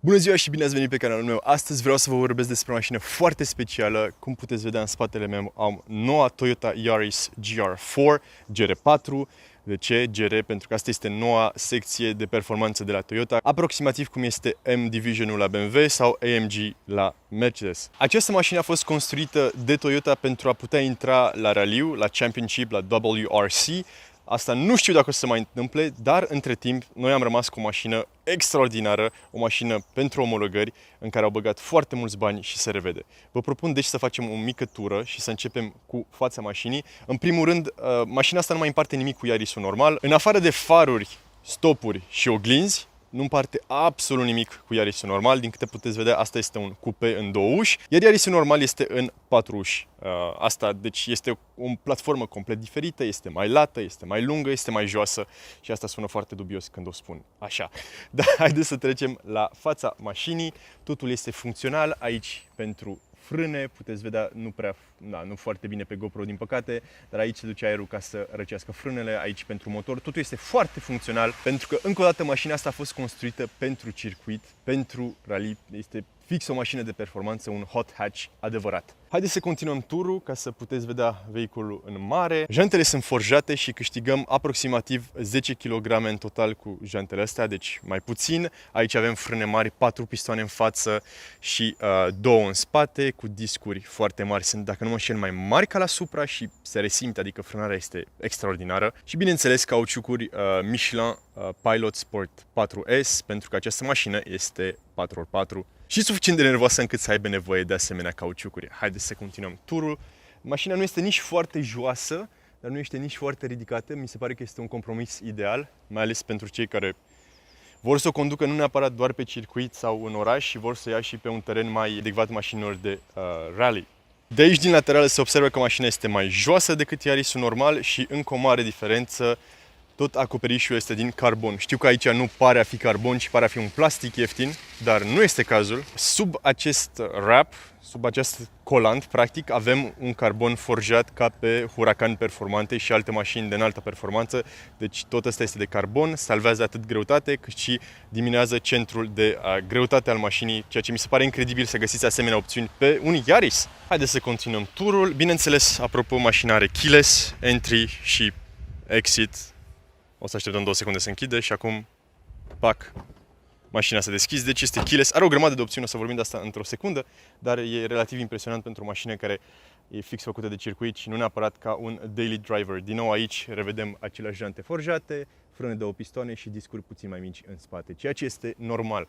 Bună ziua și bine ați venit pe canalul meu. Astăzi vreau să vă vorbesc despre o mașină foarte specială. Cum puteți vedea în spatele meu am noua Toyota Yaris GR4, GR4. De ce GR? Pentru că asta este noua secție de performanță de la Toyota, aproximativ cum este M-Division-ul la BMW sau AMG la Mercedes. Această mașină a fost construită de Toyota pentru a putea intra la raliu, la Championship, la WRC. Asta nu știu dacă o să se mai întâmple, dar între timp noi am rămas cu o mașină extraordinară, o mașină pentru omologări în care au băgat foarte mulți bani și se revede. Vă propun deci să facem o mică tură și să începem cu fața mașinii. În primul rând, mașina asta nu mai împarte nimic cu Yaris-ul normal. În afară de faruri, stopuri și oglinzi, nu împarte absolut nimic cu Yaris-ul normal. Din câte puteți vedea, asta este un coupe în două uși, iar Yaris-ul normal este în patru uși. Asta, deci, este o platformă complet diferită, este mai lată, este mai lungă, este mai joasă și asta sună foarte dubios când o spun așa. Dar haideți să trecem la fața mașinii. Totul este funcțional aici pentru frâne, puteți vedea nu foarte bine pe GoPro din păcate, dar aici se duce aerul ca să răcească frânele, aici pentru motor. Totul este foarte funcțional pentru că încă o dată mașina asta a fost construită pentru circuit, pentru rally, este fix o mașină de performanță, un hot hatch adevărat. Haideți să continuăm turul ca să puteți vedea vehiculul în mare. Jantele sunt forjate și câștigăm aproximativ 10 kg în total cu jantele astea, deci mai puțin. Aici avem frâne mari, 4 pistoane în față și 2 în spate, cu discuri foarte mari. Sunt, dacă nu mă înșel, mai mari ca la Supra și se resimte, adică frânarea este extraordinară. Și bineînțeles cauciucuri Michelin Pilot Sport 4S, pentru că această mașină este 4x4 și suficient de nervoasă încât să aibă nevoie de asemenea cauciucuri. Haideți să continuăm turul. Mașina nu este nici foarte joasă, dar nu este nici foarte ridicată. Mi se pare că este un compromis ideal, mai ales pentru cei care vor să o conducă nu neapărat doar pe circuit sau în oraș și vor să ia și pe un teren mai adecvat mașinilor de rally. De aici, din lateral, se observă că mașina este mai joasă decât Yaris-ul normal și încă o mare diferență, tot acoperișul este din carbon. Știu că aici nu pare a fi carbon, ci pare a fi un plastic ieftin, dar nu este cazul. Sub acest wrap, sub acest colant, practic, avem un carbon forjat ca pe Huracan performante și alte mașini de înaltă performanță. Deci tot asta este de carbon, salvează atât greutate, cât și diminuează centrul de greutate al mașinii, ceea ce mi se pare incredibil să găsiți asemenea opțiuni pe un Yaris. Haideți să continuăm turul. Bineînțeles, apropo, mașina are keyless entry și exit. O să așteptăm 2 secunde să închide și acum, pac, mașina se deschide, deci este keyless. Are o grămadă de opțiuni, o să vorbim de asta într-o secundă, dar e relativ impresionant pentru o mașină care e fix făcută de circuit și nu neapărat ca un daily driver. Din nou aici revedem aceleași jante forjate, frâne de 2 pistoane și discuri puțin mai mici în spate, ceea ce este normal.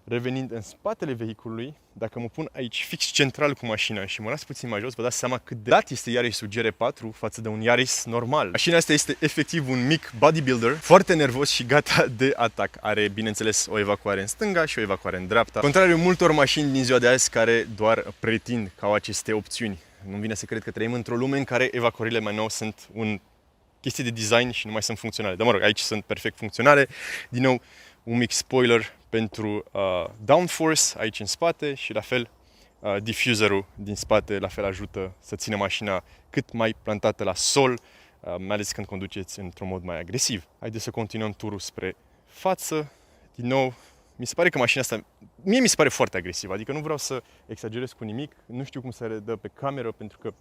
Revenind în spatele vehiculului, dacă mă pun aici fix central cu mașina și mă las puțin mai jos, vă dați seama cât de lat este Yaris-ul GR4 față de un Yaris normal. Mașina asta este efectiv un mic bodybuilder, foarte nervos și gata de atac. Are, bineînțeles, o evacuare în stânga și o evacuare în dreapta. Contrariu multor mașini din ziua de azi care doar pretind că au aceste opțiuni. Nu-mi vine să cred că trăim într-o lume în care evacuările mai nou sunt un chestie de design și nu mai sunt funcționale. Dar mă rog, aici sunt perfect funcționale. Din nou, un mic spoiler pentru downforce aici în spate și la fel diffuserul din spate la fel ajută să țină mașina cât mai plantată la sol, mai ales când conduceți într-un mod mai agresiv. Haideți să continuăm turul spre față. Din nou, mi se pare că mașina asta, mie mi se pare foarte agresivă, adică nu vreau să exagerez cu nimic, nu știu cum se redă pe cameră pentru că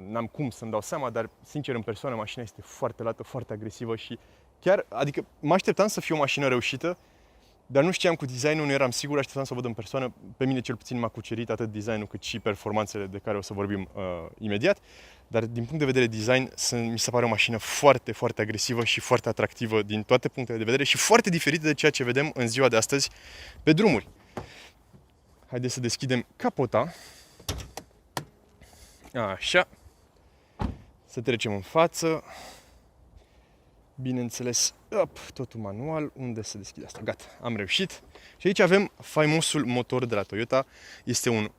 n-am cum să-mi dau seama, dar sincer în persoană mașina este foarte lată, foarte agresivă și chiar, adică mă așteptam să fie o mașină reușită, dar nu știam cu designul, nu eram sigur, așteptam să o văd în persoană. Pe mine cel puțin m-a cucerit atât designul cât și performanțele de care o să vorbim imediat. Dar din punct de vedere design, mi se pare o mașină foarte, foarte agresivă și foarte atractivă din toate punctele de vedere și foarte diferită de ceea ce vedem în ziua de astăzi pe drumuri. Haideți să deschidem capota. Așa. Să trecem în față. Bineînțeles, totul manual, unde se deschide asta, gata, am reușit. Și aici avem faimosul motor de la Toyota, este un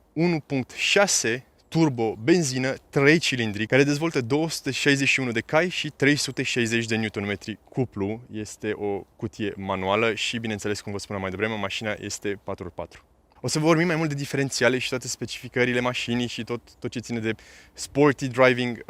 1.6 turbo benzină 3 cilindri care dezvoltă 261 de cai și 360 de Nm cuplu. Este o cutie manuală și, bineînțeles, cum vă spuneam mai devreme, mașina este 4x4. O să vorbim mai mult de diferențiale și toate specificările mașinii și tot ce ține de sporty driving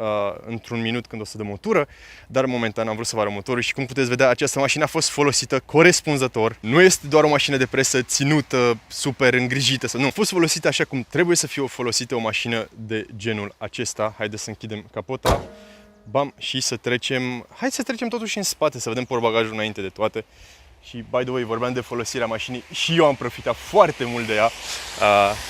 într-un minut când o să dăm o tură, dar momentan am vrut să vă arăt motorul și cum puteți vedea, această mașină a fost folosită corespunzător. Nu este doar o mașină de presă ținută, super îngrijită, nu. A fost folosită așa cum trebuie să fie folosită o mașină de genul acesta. Haideți să închidem capota. Bam, și să trecem. Hai să trecem totuși în spate, să vedem portbagajul înainte de toate. Și, by the way, vorbeam de folosirea mașinii și eu am profitat foarte mult de ea.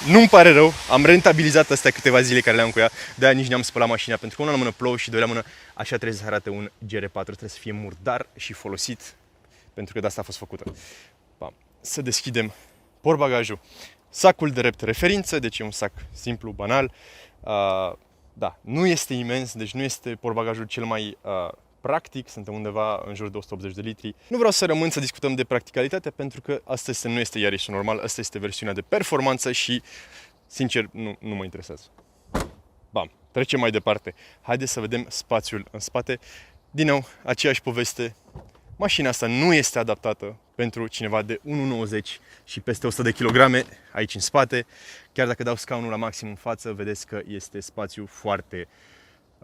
Nu-mi pare rău, am rentabilizat astea câteva zile care le-am cu ea. De-aia nici n-am spălat mașina, pentru că una la mână plouă și doi la mână așa trebuie să arate un GR4. Trebuie să fie murdar și folosit, pentru că de asta a fost făcută. Bam. Să deschidem portbagajul. Sacul de drept referință, deci e un sac simplu, banal. Da, nu este imens, deci nu este portbagajul cel mai practic, suntem undeva în jur de 180 de litri. Nu vreau să rămân să discutăm de practicalitate, pentru că asta nu este Yaris normal, asta este versiunea de performanță și, sincer, nu mă interesează. Bam, trecem mai departe. Haideți să vedem spațiul în spate. Din nou, aceeași poveste. Mașina asta nu este adaptată pentru cineva de 1,90 și peste 100 de kg aici în spate. Chiar dacă dau scaunul la maxim în față, vedeți că este spațiu foarte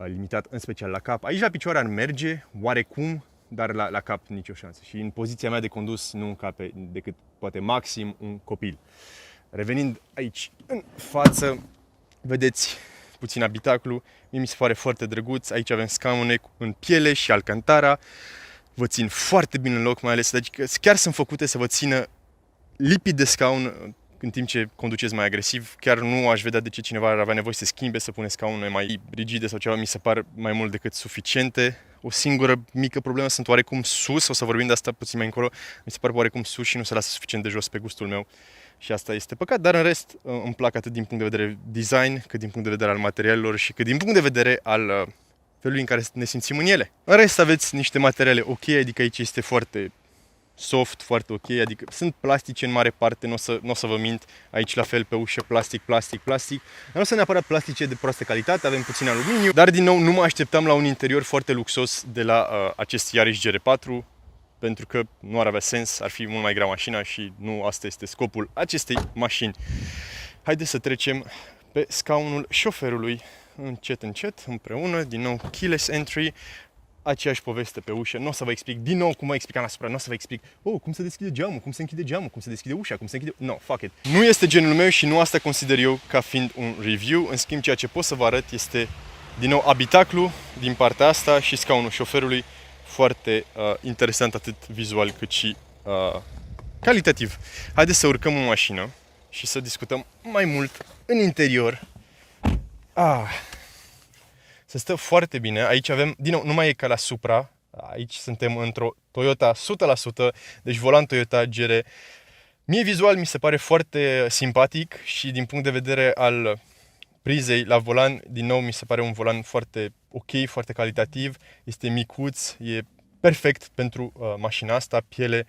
limitat, în special la cap. Aici la picioare ar merge, oarecum, dar la cap nicio șansă. Și în poziția mea de condus nu încape decât poate maxim un copil. Revenind aici în față, vedeți puțin habitaclu. Mie mi se pare foarte drăguț. Aici avem scaune în piele și alcantara. Vă țin foarte bine în loc, mai ales, adică chiar sunt făcute să vă țină lipit de scaun în timp ce conduceți mai agresiv. Chiar nu aș vedea de ce cineva ar avea nevoie să schimbe, să pune scaune mai rigide sau ceva, mi se par mai mult decât suficiente. O singură mică problemă sunt oarecum sus, o să vorbim de asta puțin mai încolo, mi se par oarecum sus și nu se lasă suficient de jos pe gustul meu. Și asta este păcat, dar în rest îmi plac atât din punct de vedere design, cât din punct de vedere al materialelor și cât din punct de vedere al felului în care ne simțim în ele. În rest aveți niște materiale ok, adică aici este foarte soft, foarte ok, adică sunt plastice în mare parte, nu o să vă mint, aici la fel pe ușă plastic. Nu sunt neapărat plastice de proastă calitate, avem puțin aluminiu, dar din nou nu mă așteptam la un interior foarte luxos de la acest Yaris GR4, pentru că nu ar avea sens, ar fi mult mai grea mașina și nu asta este scopul acestei mașini. Haideți să trecem pe scaunul șoferului, încet, împreună, din nou keyless entry. Aceeași poveste pe ușă, nu o să vă explic din nou cum mă explicam la supra, nu o să vă explic cum se deschide geamul, cum se închide geamul, cum se deschide ușa, cum se închide... No, fuck it. Nu este genul meu și nu asta consider eu ca fiind un review. În schimb, ceea ce pot să vă arăt este din nou habitaclu din partea asta și scaunul șoferului, foarte interesant atât vizual cât și calitativ. Haideți să urcăm în mașină și să discutăm mai mult în interior. Se stă foarte bine. Aici avem, din nou, nu mai e ca la Supra. Aici suntem într-o Toyota 100%, deci volan Toyota GR. Mie vizual mi se pare foarte simpatic și din punct de vedere al prizei la volan, din nou mi se pare un volan foarte ok, foarte calitativ. Este micuț, e perfect pentru mașina asta, piele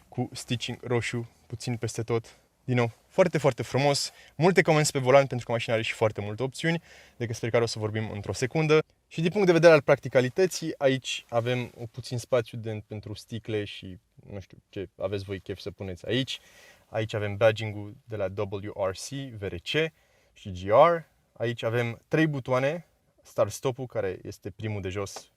cu stitching roșu puțin peste tot. Din nou, foarte, foarte frumos, multe comenzi pe volan pentru că mașina are și foarte multe opțiuni, despre care o să vorbim într-o secundă. Și din punct de vedere al practicalității, aici avem un puțin spațiu pentru sticle și nu știu ce aveți voi chef să puneți aici. Aici avem badging-ul de la WRC, VRC și GR. Aici avem 3 butoane, start-stop-ul care este primul de jos.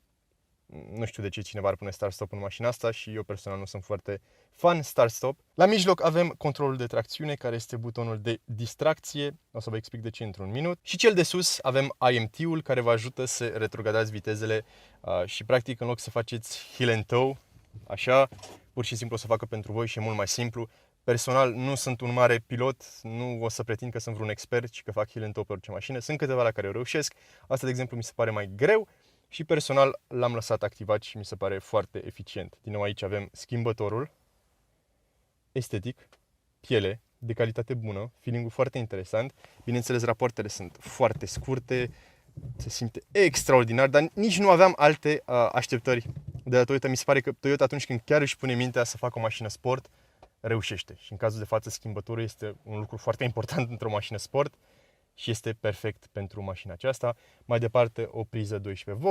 Nu știu de ce cineva ar pune start-stop în mașina asta și eu personal nu sunt foarte fan start-stop. La mijloc avem controlul de tracțiune, care este butonul de distracție. O să vă explic de ce într-un minut. Și cel de sus avem IMT-ul, care vă ajută să retrogradați vitezele și practic în loc să faceți heel and toe, așa, pur și simplu o să facă pentru voi și e mult mai simplu. Personal nu sunt un mare pilot, nu o să pretind că sunt vreun expert și că fac heel and toe pe orice mașină. Sunt câteva la care reușesc. Asta, de exemplu, mi se pare mai greu. Și personal l-am lăsat activat și mi se pare foarte eficient. Din nou aici avem schimbătorul, estetic, piele, de calitate bună, feeling-ul foarte interesant. Bineînțeles, rapoartele sunt foarte scurte, se simte extraordinar, dar nici nu aveam alte așteptări de la Toyota. Mi se pare că Toyota, atunci când chiar își pune mintea să facă o mașină sport, reușește. Și în cazul de față, schimbătorul este un lucru foarte important într-o mașină sport. Și este perfect pentru mașina aceasta. Mai departe, o priză 12V,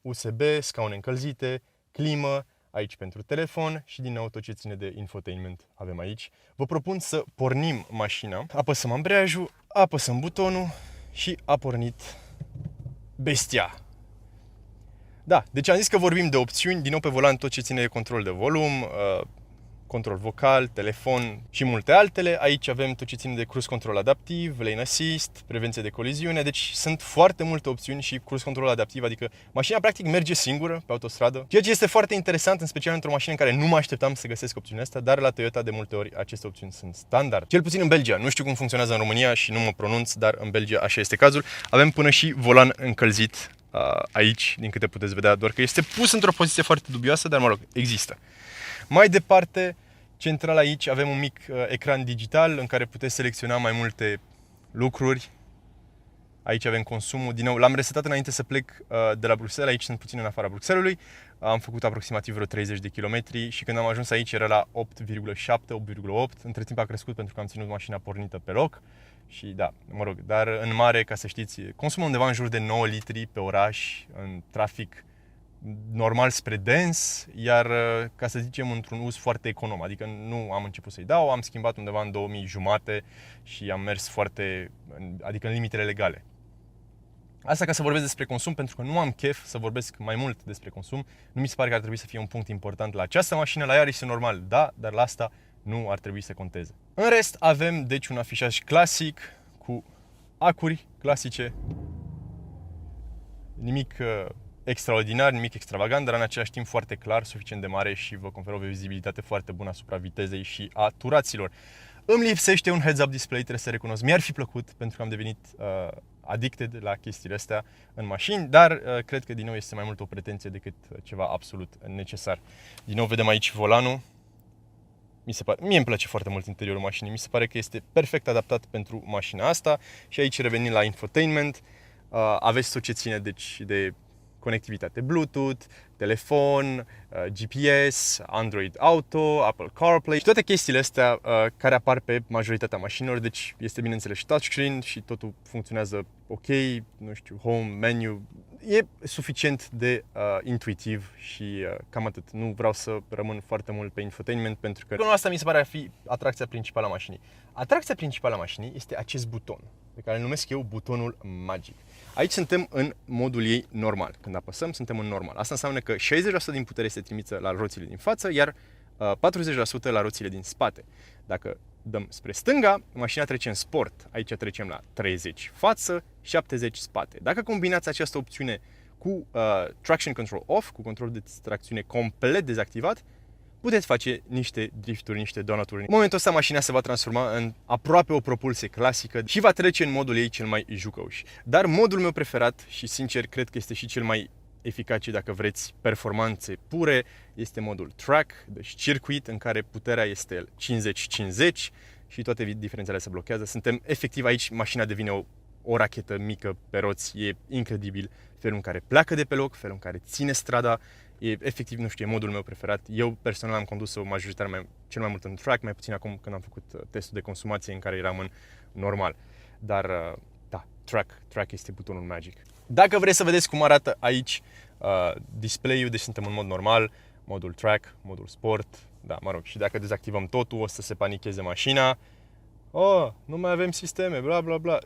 USB, scaune încălzite, climă, aici pentru telefon și din nou tot ce ține de infotainment avem aici. Vă propun să pornim mașina, apăsăm ambreiajul, apăsăm butonul și a pornit bestia. Da, deci am zis că vorbim de opțiuni, din nou pe volan tot ce ține de control de volum, control vocal, telefon și multe altele. Aici avem tot ce ține de cruise control adaptiv, lane assist, prevenție de coliziune, deci sunt foarte multe opțiuni și cruise control adaptiv, adică mașina practic merge singură pe autostradă, ceea ce este foarte interesant, în special într-o mașină în care nu mă așteptam să găsesc opțiunea asta, dar la Toyota de multe ori aceste opțiuni sunt standard. Cel puțin în Belgia, nu știu cum funcționează în România și nu mă pronunț, dar în Belgia așa este cazul. Avem până și volan încălzit aici, din câte puteți vedea, doar că este pus într-o poziție foarte dubioasă, dar mă rog, există. Mai departe, central aici avem un mic ecran digital în care puteți selecționa mai multe lucruri. Aici avem consumul, din nou l-am resetat înainte să plec de la Bruxelles, aici sunt puțin în afara Bruxellesului. Am făcut aproximativ vreo 30 de kilometri și când am ajuns aici era la 8,7, 8,8. Între timp a crescut pentru că am ținut mașina pornită pe loc. Și da, mă rog, dar în mare, ca să știți, consumă undeva în jur de 9 litri pe oraș, în trafic normal spre dens, iar ca să zicem într-un uz foarte econom, adică nu am început să-i dau, am schimbat undeva în 2000 și am mers foarte, adică în limitele legale. Asta ca să vorbesc despre consum, pentru că nu am chef să vorbesc mai mult despre consum, nu mi se pare că ar trebui să fie un punct important la această mașină, la Yaris e normal, da, dar la asta nu ar trebui să conteze. În rest avem deci un afișaj clasic cu acuri clasice, nimic extraordinar, nimic extravagant, dar în același timp foarte clar, suficient de mare și vă conferă o vizibilitate foarte bună asupra vitezei și a turaților. Îmi lipsește un heads-up display, trebuie să recunosc. Mi-ar fi plăcut pentru că am devenit addicted la chestiile astea în mașini, dar cred că din nou este mai mult o pretenție decât ceva absolut necesar. Din nou vedem aici volanul. Mie îmi place foarte mult interiorul mașinii, mi se pare că este perfect adaptat pentru mașina asta și aici revenim la infotainment. Aveți tot ce ține deci de conectivitate Bluetooth, telefon, GPS, Android Auto, Apple CarPlay și toate chestiile astea care apar pe majoritatea mașinilor, deci este bineînțeles și touchscreen și totul funcționează ok, nu știu, home, menu, e suficient de intuitiv și cam atât. Nu vreau să rămân foarte mult pe infotainment pentru că asta mi se pare a fi atracția principală a mașinii. Atracția principală a mașinii este acest buton, pe care îl numesc eu butonul magic. Aici suntem în modul ei normal. Când apăsăm, suntem în normal. Asta înseamnă că 60% din putere se trimite la roțile din față, iar 40% la roțile din spate. Dacă dăm spre stânga, mașina trece în sport. Aici trecem la 30 față, 70 spate. Dacă combinați această opțiune cu traction control off, cu control de tracțiune complet dezactivat, puteți face niște drifturi, niște donuturi. În momentul ăsta mașina se va transforma în aproape o propulsie clasică și va trece în modul ei cel mai jucăuș. Dar modul meu preferat și sincer cred că este și cel mai eficace dacă vreți performanțe pure, este modul track, deci circuit în care puterea este 50-50 și toate diferențele se blochează. Suntem efectiv aici, mașina devine o rachetă mică pe roți, e incredibil felul în care pleacă de pe loc, felul în care ține strada. E efectiv, nu știu, e modul meu preferat. Eu personal am condus-o majoritar cel mai mult în track, mai puțin acum când am făcut testul de consumație în care eram în normal. Dar da, track este butonul magic. Dacă vreți să vedeți cum arată aici display-ul, deci suntem în mod normal, modul track, modul sport, da, mă rog, și dacă dezactivăm totul o să se panicheze mașina. Oh, nu mai avem sisteme, bla bla bla.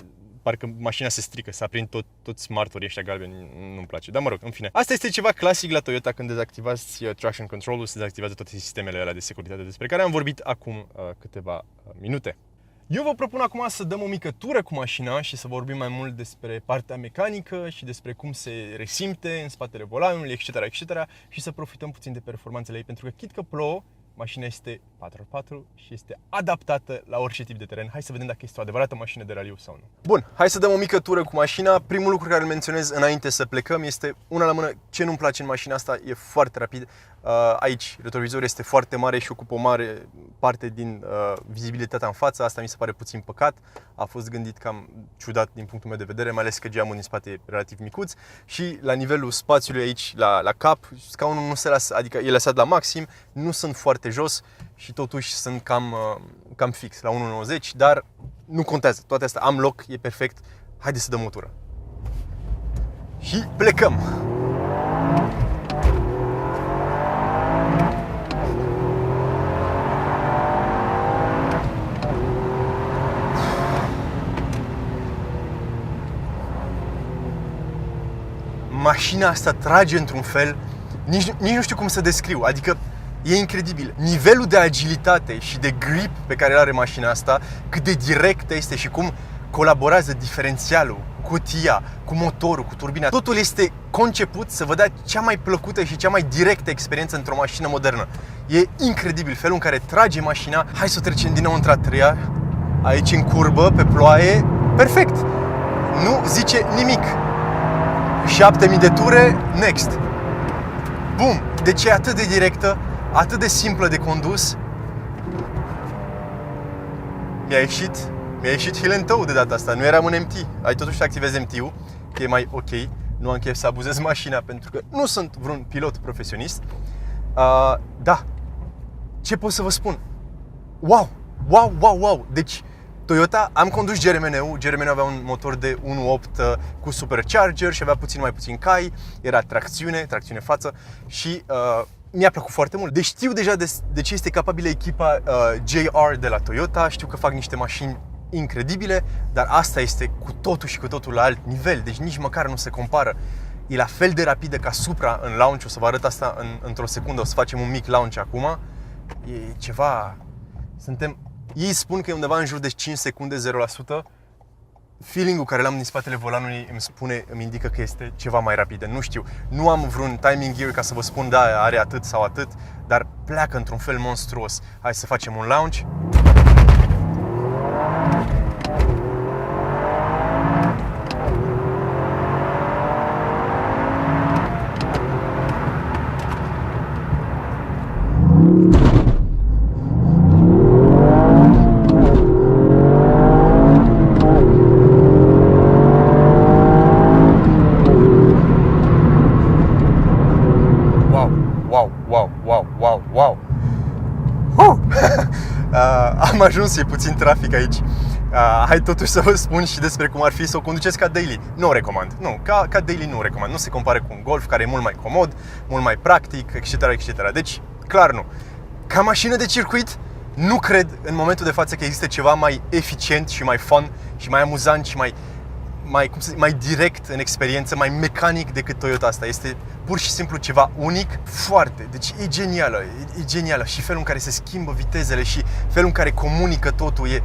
Parcă mașina se strică, s-a prind toți smarturii ăștia galbeni, nu-mi place. Dar mă rog, în fine. Asta este ceva clasic la Toyota când dezactivați traction control-ul, se dezactivează toate sistemele alea de securitate despre care am vorbit acum câteva minute. Eu vă propun acum să dăm o mică tură cu mașina și să vorbim mai mult despre partea mecanică și despre cum se resimte în spatele volanului, etc., etc. și să profităm puțin de performanțele ei, pentru că chit că plouă, mașina este 4x4 și este adaptată la orice tip de teren. Hai să vedem dacă este o adevărată mașină de raliu sau nu. Bun, hai să dăm o mică tură cu mașina. Primul lucru care îl menționez înainte să plecăm este una la mână. Ce nu-mi place în mașina asta e foarte rapid. Aici retrovizorul este foarte mare și ocupă o mare parte din vizibilitatea în față. Asta mi se pare puțin păcat. A fost gândit cam ciudat din punctul meu de vedere, mai ales că geamul din spate e relativ micuț și la nivelul spațiului aici la cap, scaunul nu se lasă, adică e lăsat la maxim, nu sunt foarte jos și totuși sunt cam fix la 1,90, dar nu contează. Toate astea am loc, e perfect. Haideți să dăm o tură. Și plecăm. mașina asta trage într-un fel, nici nu știu cum să descriu, adică e incredibil. Nivelul de agilitate și de grip pe care îl are mașina asta, cât de directă este și cum colaborează diferențialul, cutia, cu motorul, cu turbina. Totul este conceput să vă dea cea mai plăcută și cea mai directă experiență într-o mașină modernă. E incredibil felul în care trage mașina. Hai să trecem din nou într-a treia, aici în curbă, pe ploaie. Perfect! Nu zice nimic. 7000 de ture, next. Bum! Deci e atât de directă, atât de simplă de condus. Mi-a ieșit heel and toe de data asta, nu eram în MT. Ai totuși să activezi MT-ul, că e mai ok. Nu am chef să abuzez mașina pentru că nu sunt vreun pilot profesionist. Da, ce pot să vă spun? Wow! Deci, Toyota, am condus GRMN-ul. GRMN-ul avea un motor de 1.8 cu supercharger și avea mai puțin cai. Era tracțiune față și mi-a plăcut foarte mult. Deci știu deja de ce este capabilă echipa JR de la Toyota. Știu că fac niște mașini incredibile, dar asta este cu totul și cu totul la alt nivel. Deci nici măcar nu se compară. E la fel de rapidă ca Supra în launch. O să vă arăt asta într-o secundă. O să facem un mic launch acum. E ceva... Ei spun că e undeva în jur de 5 secunde, 0%. Feeling-ul care l-am din spatele volanului îmi indică că este ceva mai rapidă. Nu știu, nu am vreun timing gear ca să vă spun da, are atât sau atât, dar pleacă într-un fel monstruos. Hai să facem un launch. Wow! Am ajuns, e puțin trafic aici. Hai totuși să vă spun și despre cum ar fi să o conduceți ca daily. Nu o recomand. Nu, ca daily nu o recomand. Nu se compară cu un Golf care e mult mai comod, mult mai practic, etc. Deci, clar nu. Ca mașină de circuit, nu cred în momentul de față că există ceva mai eficient și mai fun și mai amuzant și mai direct în experiență, mai mecanic decât Toyota asta. Este pur și simplu ceva unic, foarte. Deci e genială și felul în care se schimbă vitezele și felul în care comunică totul e...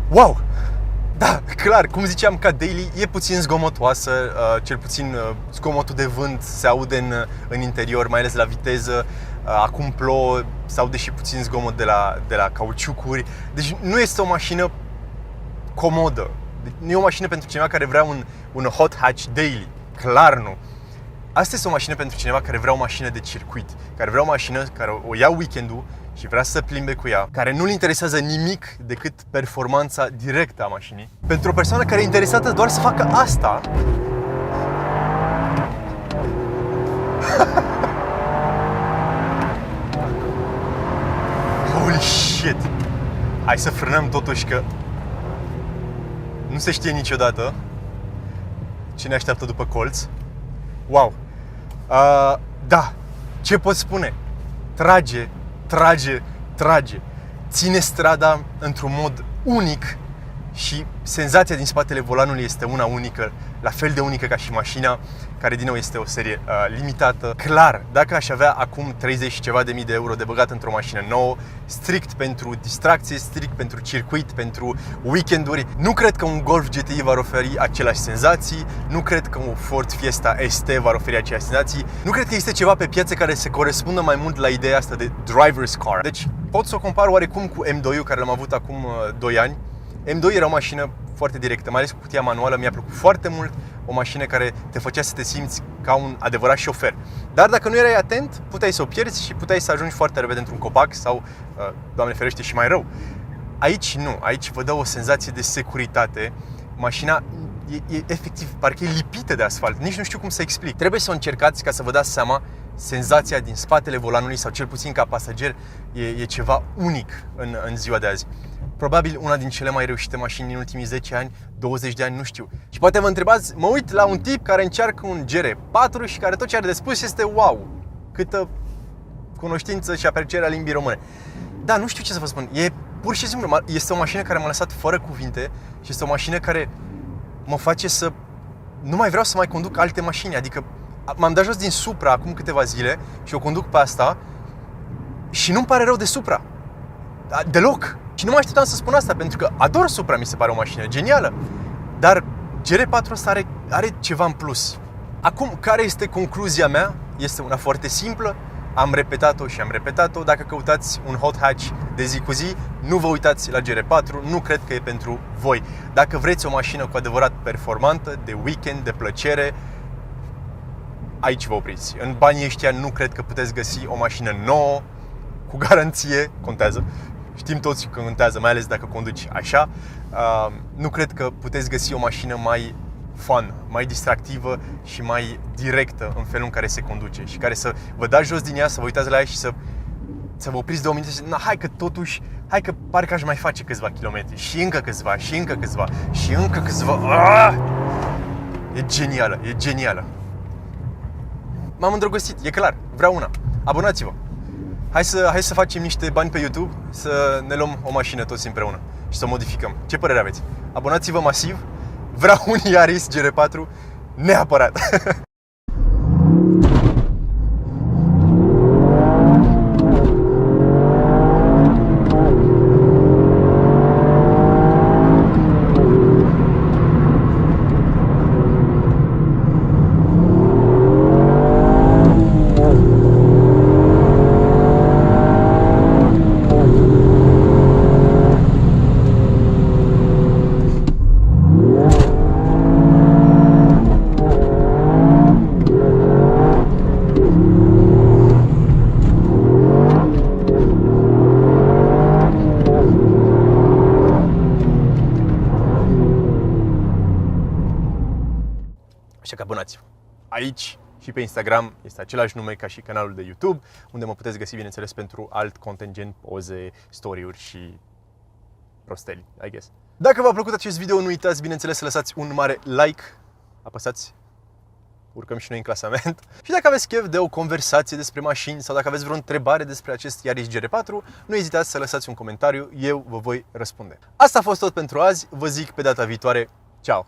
Wow! Da, clar, cum ziceam, ca daily e puțin zgomotoasă, cel puțin zgomotul de vânt se aude în interior, mai ales la viteză. Acum plouă, se aude și puțin zgomot de la cauciucuri. Deci nu este o mașină comodă. Nu e o mașină pentru cineva care vrea un hot hatch daily. Clar nu. Asta este o mașină pentru cineva care vrea o mașină de circuit, care vrea o mașină care o ia weekendul și vrea să plimbe cu ea, care nu-l interesează nimic decât performanța directă a mașinii. Pentru o persoană care e interesată doar să facă asta, holy shit! Hai să frânăm totuși că nu se știe niciodată ce ne așteaptă după colț. Wow! Da, ce pot spune? Trage. Ține strada într-un mod unic și senzația din spatele volanului este una unică, la fel de unică ca și mașina, care din nou este o serie limitată. Clar, dacă aș avea acum 30 și ceva de mii de euro de băgat într-o mașină nouă, strict pentru distracție, strict pentru circuit, pentru weekenduri, nu cred că un Golf GTI va oferi aceleași senzații, nu cred că un Ford Fiesta ST va oferi aceleași senzații, nu cred că este ceva pe piață care se corespundă mai mult la ideea asta de driver's car. Deci pot să o compar oarecum cu M2-ul care l-am avut acum 2 ani. M2 era o mașină foarte directă, mai ales cu cutia manuală, mi-a plăcut foarte mult, o mașină care te făcea să te simți ca un adevărat șofer. Dar dacă nu erai atent, puteai să o pierzi și puteai să ajungi foarte repede într-un copac sau, Doamne ferește, și mai rău. Aici nu, aici vă dă o senzație de securitate. Mașina e efectiv, parcă e lipită de asfalt, nici nu știu cum să explic. Trebuie să o încercați ca să vă dați seama senzația din spatele volanului sau cel puțin ca pasager e ceva unic în ziua de azi. Probabil una din cele mai reușite mașini din ultimii 10 ani, 20 de ani, nu știu. Și poate vă întrebați, mă uit la un tip care încearcă un GR4 și care tot ce are de spus este wow, câtă cunoștință și apreciere a limbii române. Da, nu știu ce să vă spun, e pur și simplu, este o mașină care m-a lăsat fără cuvinte și este o mașină care mă face să nu mai vreau să mai conduc alte mașini. Adică m-am dat jos din Supra acum câteva zile și o conduc pe asta și nu-mi pare rău de Supra. Deloc. Și nu mă așteptam să spun asta, pentru că ador Supra, mi se pare o mașină genială. Dar GR4 ăsta are ceva în plus. Acum, care este concluzia mea? Este una foarte simplă. Am repetat-o și am repetat-o. Dacă căutați un hot hatch de zi cu zi, nu vă uitați la GR4, nu cred că e pentru voi. Dacă vreți o mașină cu adevărat performantă, de weekend, de plăcere, aici vă opriți. În banii ăștia nu cred că puteți găsi o mașină nouă, cu garanție, contează. Știm toți că contează, mai ales dacă conduci așa. Nu cred că puteți găsi o mașină mai fun, mai distractivă și mai directă în felul în care se conduce și care să vă dați jos din ea, să vă uitați la ea și să vă opriți 2 minute și hai că parcă aș mai face câțiva kilometri și încă câțiva, și încă câțiva, și încă câțiva. E genială, e genială. M-am îndrăgostit, e clar, vreau una. Abonați-vă! Hai să facem niște bani pe YouTube, să ne luăm o mașină toți împreună și să o modificăm. Ce părere aveți? Abonați-vă masiv! Vreau un Yaris GR4 neapărat! Așa că abonați-vă! Aici și pe Instagram este același nume ca și canalul de YouTube, unde mă puteți găsi, bineînțeles, pentru alt content gen poze, story-uri și prosteli, I guess. Dacă v-a plăcut acest video, nu uitați, bineînțeles, să lăsați un mare like, apăsați, urcăm și noi în clasament. Și dacă aveți chef de o conversație despre mașini sau dacă aveți vreo întrebare despre acest Yaris GR4, nu ezitați să lăsați un comentariu, eu vă voi răspunde. Asta a fost tot pentru azi, vă zic pe data viitoare, ciao!